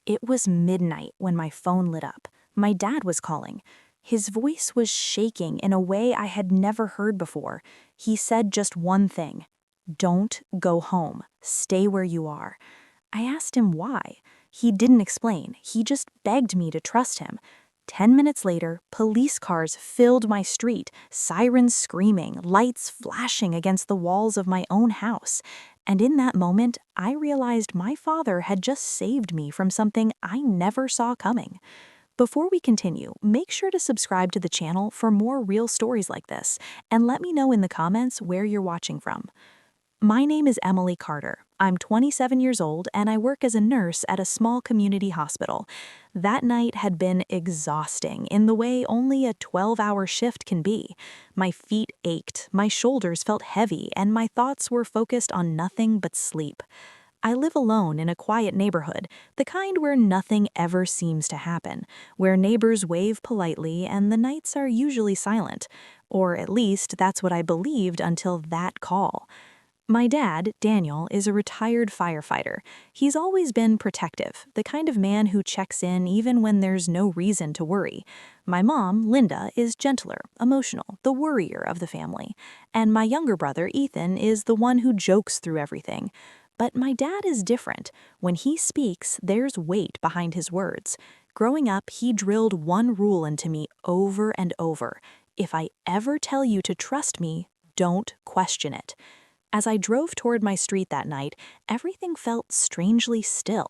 It was midnight when my phone lit up. My dad was calling. His voice was shaking in a way I had never heard before. He said just one thing: "Don't go home. Stay where you are." I asked him why. He didn't explain. He just begged me to trust him. 10 minutes later, police cars filled my street, sirens screaming, lights flashing against the walls of my own house. And in that moment, I realized my father had just saved me from something I never saw coming. Before we continue, make sure to subscribe to the channel for more real stories like this, and let me know in the comments where you're watching from. My name is Emily Carter. I'm 27 years old and I work as a nurse at a small community hospital. That night had been exhausting in the way only a 12-hour shift can be. My feet ached, my shoulders felt heavy, and my thoughts were focused on nothing but sleep. I live alone in a quiet neighborhood, the kind where nothing ever seems to happen, where neighbors wave politely and the nights are usually silent. Or at least that's what I believed until that call. My dad, Daniel, is a retired firefighter. He's always been protective, the kind of man who checks in even when there's no reason to worry. My mom, Linda, is gentler, emotional, the worrier of the family. And my younger brother, Ethan, is the one who jokes through everything. But my dad is different. When he speaks, there's weight behind his words. Growing up, he drilled one rule into me over and over: if I ever tell you to trust me, don't question it. As I drove toward my street that night, everything felt strangely still.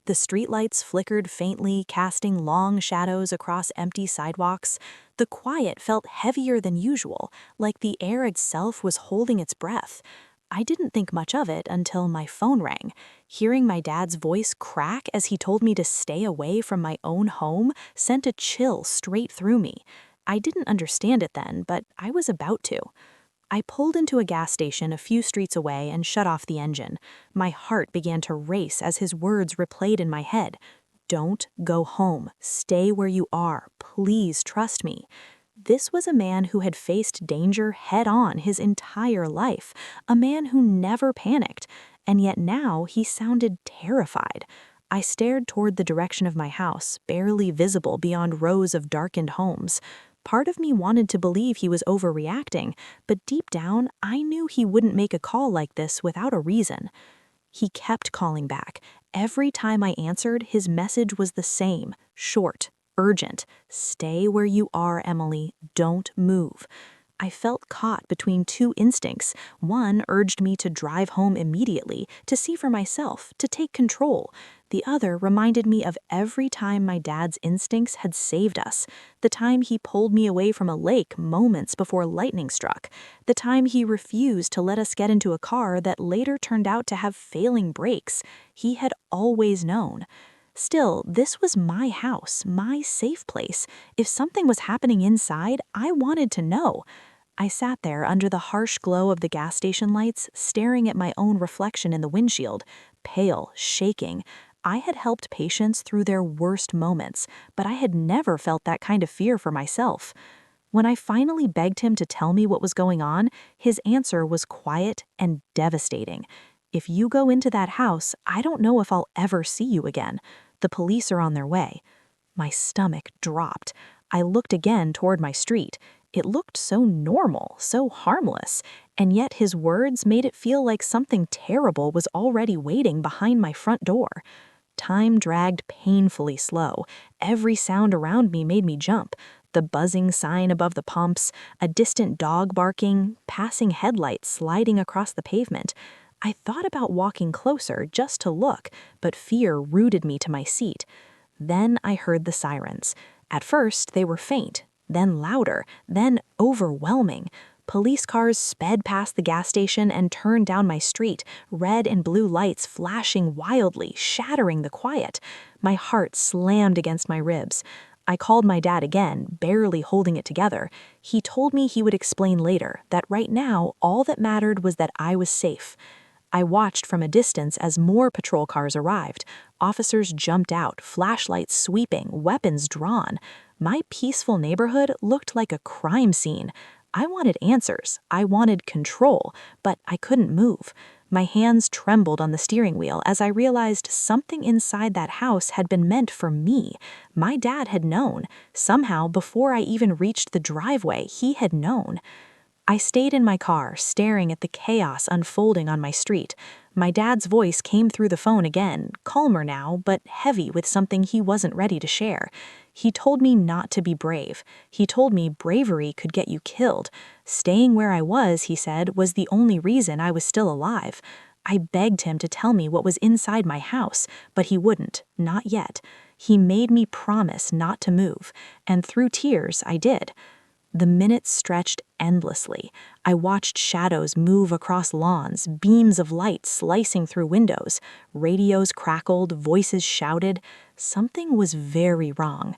The streetlights flickered faintly, casting long shadows across empty sidewalks. The quiet felt heavier than usual, like the air itself was holding its breath. I didn't think much of it until my phone rang. Hearing my dad's voice crack as he told me to stay away from my own home sent a chill straight through me. I didn't understand it then, but I was about to. I pulled into a gas station a few streets away and shut off the engine. My heart began to race as his words replayed in my head. "Don't go home. Stay where you are. Please trust me." This was a man who had faced danger head-on his entire life, a man who never panicked, and yet now he sounded terrified. I stared toward the direction of my house, barely visible beyond rows of darkened homes. Part of me wanted to believe he was overreacting, but deep down, I knew he wouldn't make a call like this without a reason. He kept calling back. Every time I answered, his message was the same: short, urgent. "Stay where you are, Emily. Don't move." I felt caught between two instincts. One urged me to drive home immediately, to see for myself, to take control. The other reminded me of every time my dad's instincts had saved us. The time he pulled me away from a lake moments before lightning struck. The time he refused to let us get into a car that later turned out to have failing brakes. He had always known. Still, this was my house, my safe place. If something was happening inside, I wanted to know. I sat there under the harsh glow of the gas station lights, staring at my own reflection in the windshield, pale, shaking. I had helped patients through their worst moments, but I had never felt that kind of fear for myself. When I finally begged him to tell me what was going on, his answer was quiet and devastating. "If you go into that house, I don't know if I'll ever see you again. The police are on their way." My stomach dropped. I looked again toward my street. It looked so normal, so harmless, and yet his words made it feel like something terrible was already waiting behind my front door. Time dragged painfully slow. Every sound around me made me jump. The buzzing sign above the pumps, a distant dog barking, passing headlights sliding across the pavement. I thought about walking closer just to look, but fear rooted me to my seat. Then I heard the sirens. At first, they were faint, then louder, then overwhelming. Police cars sped past the gas station and turned down my street, red and blue lights flashing wildly, shattering the quiet. My heart slammed against my ribs. I called my dad again, barely holding it together. He told me he would explain later, that right now, all that mattered was that I was safe. I watched from a distance as more patrol cars arrived. Officers jumped out, flashlights sweeping, weapons drawn. My peaceful neighborhood looked like a crime scene. I wanted answers. I wanted control, but I couldn't move. My hands trembled on the steering wheel as I realized something inside that house had been meant for me. My dad had known. Somehow, before I even reached the driveway, he had known. I stayed in my car, staring at the chaos unfolding on my street. My dad's voice came through the phone again, calmer now, but heavy with something he wasn't ready to share. He told me not to be brave. He told me bravery could get you killed. Staying where I was, he said, was the only reason I was still alive. I begged him to tell me what was inside my house, but he wouldn't, not yet. He made me promise not to move, and through tears, I did. The minutes stretched endlessly. I watched shadows move across lawns, beams of light slicing through windows. Radios crackled, voices shouted. Something was very wrong.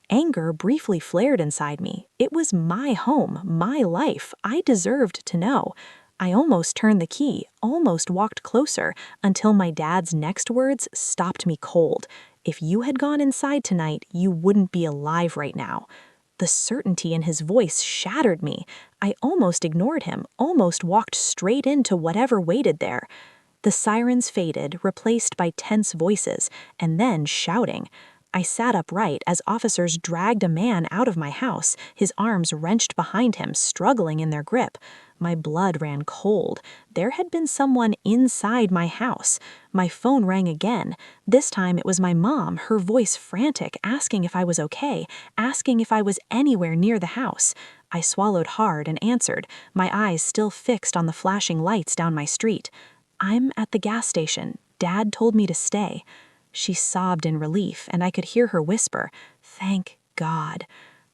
Anger briefly flared inside me. It was my home, my life. I deserved to know. I almost turned the key, almost walked closer, until my dad's next words stopped me cold. If you had gone inside tonight, you wouldn't be alive right now. The certainty in his voice shattered me. I almost ignored him, almost walked straight into whatever waited there. The sirens faded, replaced by tense voices, and then shouting. I sat upright as officers dragged a man out of my house, his arms wrenched behind him, struggling in their grip. My blood ran cold. There had been someone inside my house. My phone rang again. This time it was my mom, her voice frantic, asking if I was okay, asking if I was anywhere near the house. I swallowed hard and answered, my eyes still fixed on the flashing lights down my street. "I'm at the gas station. Dad told me to stay." She sobbed in relief, and I could hear her whisper, "Thank God."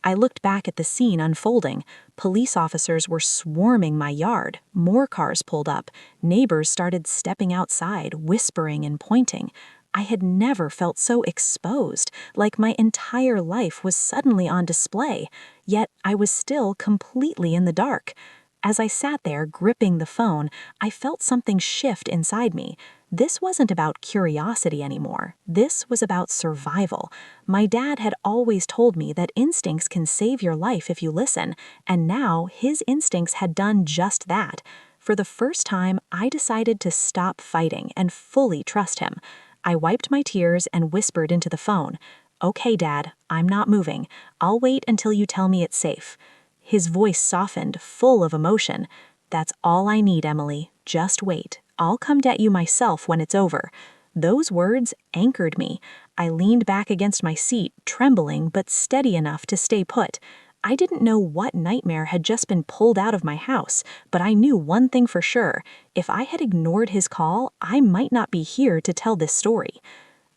I looked back at the scene unfolding. Police officers were swarming my yard. More cars pulled up. Neighbors started stepping outside, whispering and pointing. I had never felt so exposed, like my entire life was suddenly on display. Yet I was still completely in the dark. As I sat there, gripping the phone, I felt something shift inside me. This wasn't about curiosity anymore. This was about survival. My dad had always told me that instincts can save your life if you listen, and now his instincts had done just that. For the first time, I decided to stop fighting and fully trust him. I wiped my tears and whispered into the phone, "Okay, Dad, I'm not moving. I'll wait until you tell me it's safe." His voice softened, full of emotion. "That's all I need, Emily. Just wait. I'll come get you myself when it's over." Those words anchored me. I leaned back against my seat, trembling but steady enough to stay put. I didn't know what nightmare had just been pulled out of my house, but I knew one thing for sure. If I had ignored his call, I might not be here to tell this story.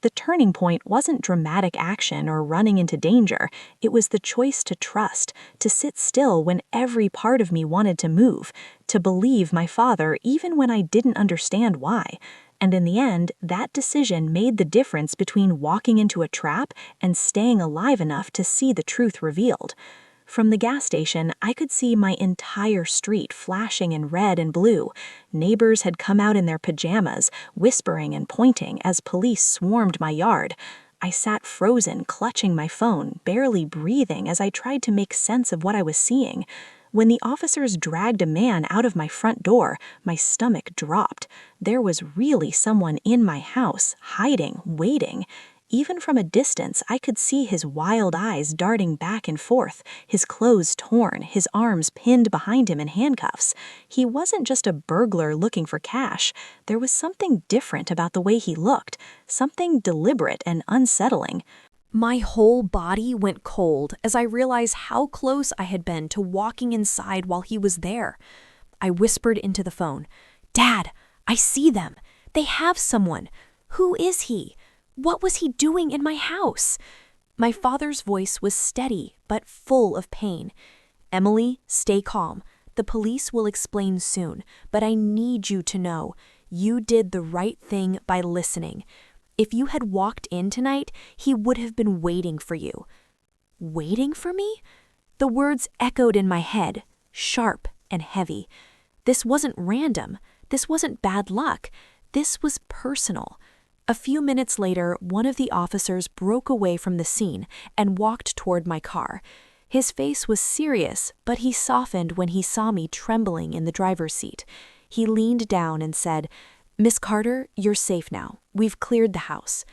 The turning point wasn't dramatic action or running into danger. It was the choice to trust, to sit still when every part of me wanted to move, to believe my father even when I didn't understand why. And in the end, that decision made the difference between walking into a trap and staying alive enough to see the truth revealed. From the gas station, I could see my entire street flashing in red and blue. Neighbors had come out in their pajamas, whispering and pointing as police swarmed my yard. I sat frozen, clutching my phone, barely breathing as I tried to make sense of what I was seeing. When the officers dragged a man out of my front door, my stomach dropped. There was really someone in my house, hiding, waiting. Even from a distance, I could see his wild eyes darting back and forth, his clothes torn, his arms pinned behind him in handcuffs. He wasn't just a burglar looking for cash. There was something different about the way he looked, something deliberate and unsettling. My whole body went cold as I realized how close I had been to walking inside while he was there. I whispered into the phone, "Dad, I see them. They have someone. Who is he? What was he doing in my house?" My father's voice was steady but full of pain. "Emily, stay calm. The police will explain soon, but I need you to know you did the right thing by listening. If you had walked in tonight, he would have been waiting for you." Waiting for me? The words echoed in my head, sharp and heavy. This wasn't random. This wasn't bad luck. This was personal. A few minutes later, one of the officers broke away from the scene and walked toward my car. His face was serious, but he softened when he saw me trembling in the driver's seat. He leaned down and said, "Miss Carter, you're safe now. We've cleared the house."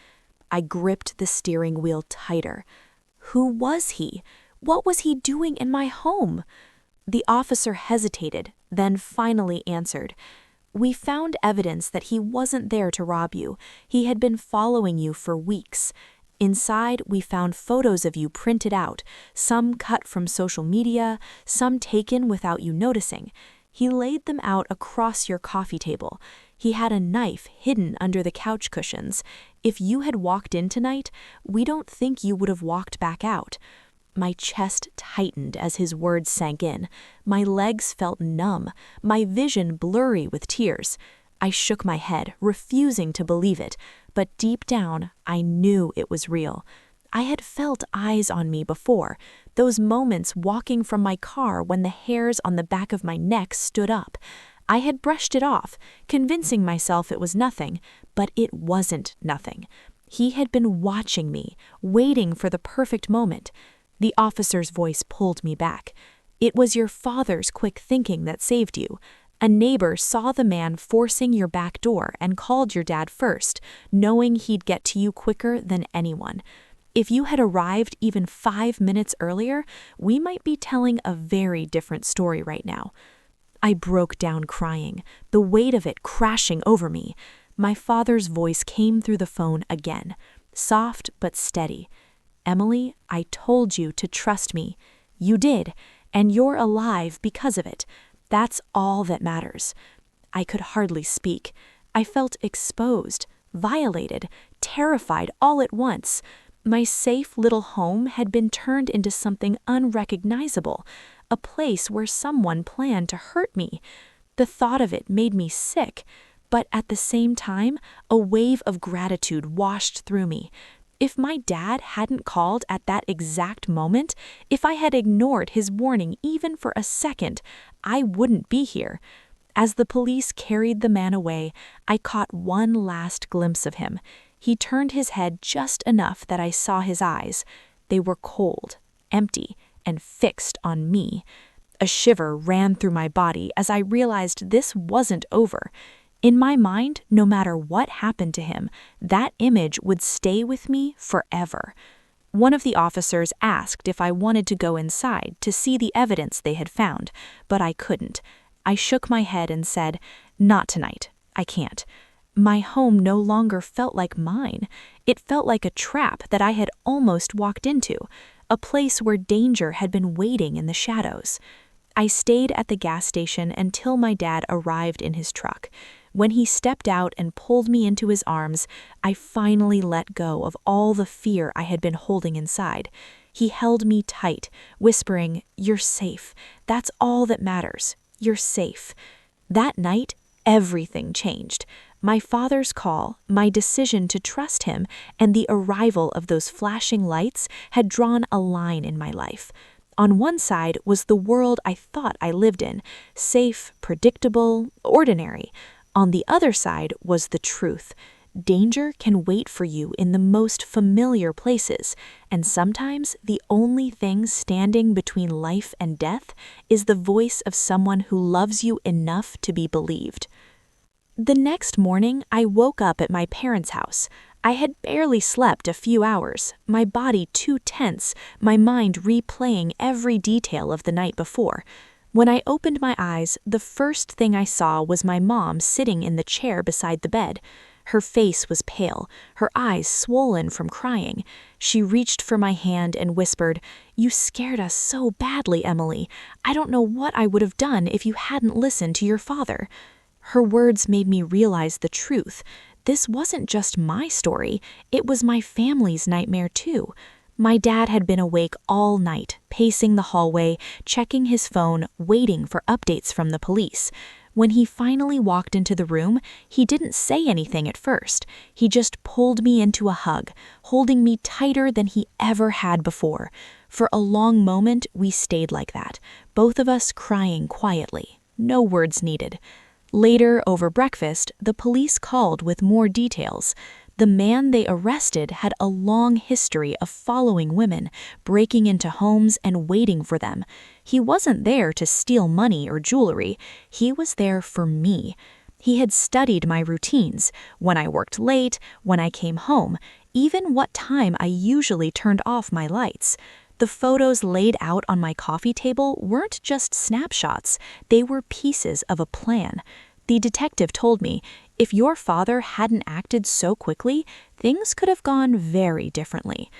I gripped the steering wheel tighter. Who was he? What was he doing in my home? The officer hesitated, then finally answered. "We found evidence that he wasn't there to rob you. He had been following you for weeks. Inside, we found photos of you printed out, some cut from social media, some taken without you noticing. He laid them out across your coffee table. He had a knife hidden under the couch cushions. If you had walked in tonight, we don't think you would have walked back out." My chest tightened as his words sank in. My legs felt numb, my vision blurry with tears. I shook my head, refusing to believe it, but deep down, I knew it was real. I had felt eyes on me before, those moments walking from my car when the hairs on the back of my neck stood up. I had brushed it off, convincing myself it was nothing, but it wasn't nothing. He had been watching me, waiting for the perfect moment. The officer's voice pulled me back. "It was your father's quick thinking that saved you. A neighbor saw the man forcing your back door and called your dad first, knowing he'd get to you quicker than anyone. If you had arrived even 5 minutes earlier, we might be telling a very different story right now." I broke down crying, the weight of it crashing over me. My father's voice came through the phone again, soft but steady. "Emily, I told you to trust me. You did, and you're alive because of it. That's all that matters." I could hardly speak. I felt exposed, violated, terrified all at once. My safe little home had been turned into something unrecognizable, a place where someone planned to hurt me. The thought of it made me sick, but at the same time, a wave of gratitude washed through me. If my dad hadn't called at that exact moment, if I had ignored his warning even for a second, I wouldn't be here. As the police carried the man away, I caught one last glimpse of him. He turned his head just enough that I saw his eyes. They were cold, empty, and fixed on me. A shiver ran through my body as I realized this wasn't over. In my mind, no matter what happened to him, that image would stay with me forever. One of the officers asked if I wanted to go inside to see the evidence they had found, but I couldn't. I shook my head and said, "Not tonight. I can't." My home no longer felt like mine. It felt like a trap that I had almost walked into, a place where danger had been waiting in the shadows. I stayed at the gas station until my dad arrived in his truck. When he stepped out and pulled me into his arms, I finally let go of all the fear I had been holding inside. He held me tight, whispering, "You're safe. That's all that matters. You're safe." That night, everything changed. My father's call, my decision to trust him, and the arrival of those flashing lights had drawn a line in my life. On one side was the world I thought I lived in, safe, predictable, ordinary. On the other side was the truth. Danger can wait for you in the most familiar places, and sometimes the only thing standing between life and death is the voice of someone who loves you enough to be believed. The next morning, I woke up at my parents' house. I had barely slept a few hours, my body too tense, my mind replaying every detail of the night before. When I opened my eyes, the first thing I saw was my mom sitting in the chair beside the bed. Her face was pale, her eyes swollen from crying. She reached for my hand and whispered, "You scared us so badly, Emily. I don't know what I would have done if you hadn't listened to your father." Her words made me realize the truth. This wasn't just my story, it was my family's nightmare too. My dad had been awake all night, pacing the hallway, checking his phone, waiting for updates from the police. When he finally walked into the room, he didn't say anything at first. He just pulled me into a hug, holding me tighter than he ever had before. For a long moment, we stayed like that, both of us crying quietly, no words needed. Later, over breakfast, the police called with more details. The man they arrested had a long history of following women, breaking into homes and waiting for them. He wasn't there to steal money or jewelry. He was there for me. He had studied my routines, when I worked late, when I came home, even what time I usually turned off my lights. The photos laid out on my coffee table weren't just snapshots, they were pieces of a plan. The detective told me, if your father hadn't acted so quickly, things could have gone very differently.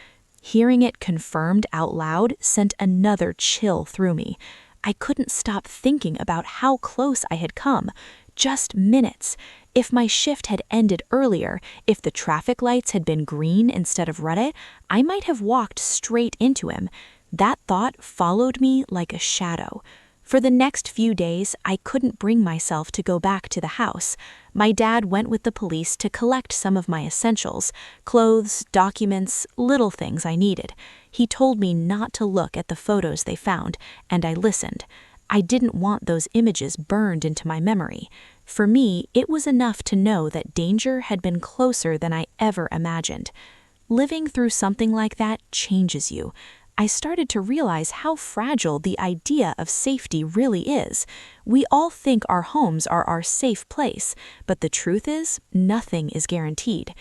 Hearing it confirmed out loud sent another chill through me. I couldn't stop thinking about how close I had come. Just minutes. If my shift had ended earlier, if the traffic lights had been green instead of red, I might have walked straight into him. That thought followed me like a shadow. For the next few days, I couldn't bring myself to go back to the house. My dad went with the police to collect some of my essentials, clothes, documents, little things I needed. He told me not to look at the photos they found, and I listened. I didn't want those images burned into my memory. For me, it was enough to know that danger had been closer than I ever imagined. Living through something like that changes you. I started to realize how fragile the idea of safety really is. We all think our homes are our safe place, but the truth is, nothing is guaranteed.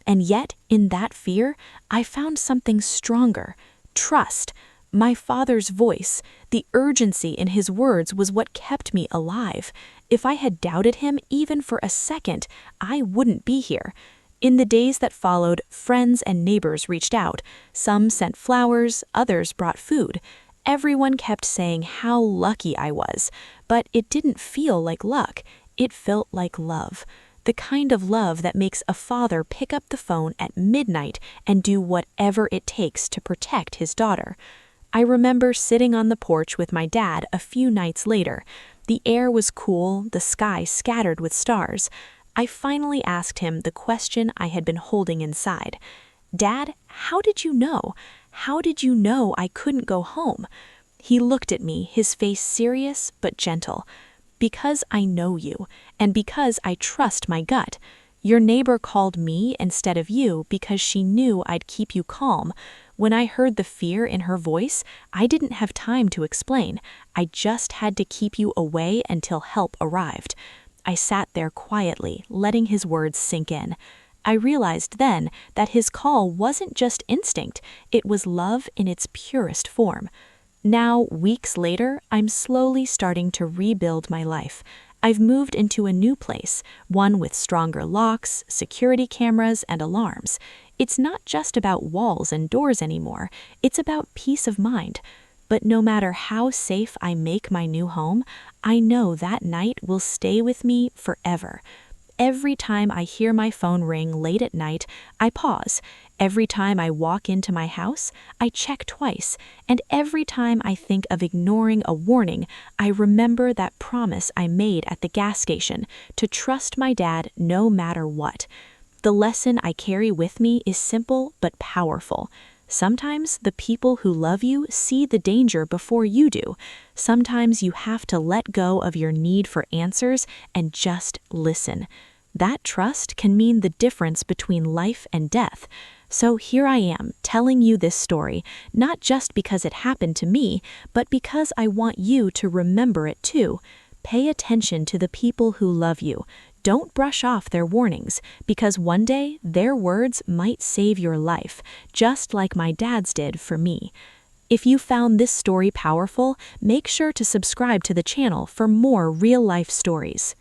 And yet, in that fear, I found something stronger: trust. My father's voice, the urgency in his words was what kept me alive. If I had doubted him even for a second, I wouldn't be here. In the days that followed, friends and neighbors reached out. Some sent flowers, others brought food. Everyone kept saying how lucky I was, but it didn't feel like luck. It felt like love. The kind of love that makes a father pick up the phone at midnight and do whatever it takes to protect his daughter. I remember sitting on the porch with my dad a few nights later. The air was cool, the sky scattered with stars. I finally asked him the question I had been holding inside. "Dad, how did you know? How did you know I couldn't go home?" He looked at me, his face serious but gentle. "Because I know you, and because I trust my gut. Your neighbor called me instead of you because she knew I'd keep you calm. When I heard the fear in her voice, I didn't have time to explain. I just had to keep you away until help arrived." I sat there quietly, letting his words sink in. I realized then that his call wasn't just instinct, it was love in its purest form. Now, weeks later, I'm slowly starting to rebuild my life. I've moved into a new place, one with stronger locks, security cameras, and alarms. It's not just about walls and doors anymore, it's about peace of mind. But no matter how safe I make my new home, I know that night will stay with me forever. Every time I hear my phone ring late at night, I pause. Every time I walk into my house, I check twice. And every time I think of ignoring a warning, I remember that promise I made at the gas station, to trust my dad no matter what. The lesson I carry with me is simple but powerful. Sometimes the people who love you see the danger before you do. Sometimes you have to let go of your need for answers and just listen. That trust can mean the difference between life and death. So here I am, telling you this story, not just because it happened to me, but because I want you to remember it too. Pay attention to the people who love you. Don't brush off their warnings, because one day their words might save your life, just like my dad's did for me. If you found this story powerful, make sure to subscribe to the channel for more real-life stories.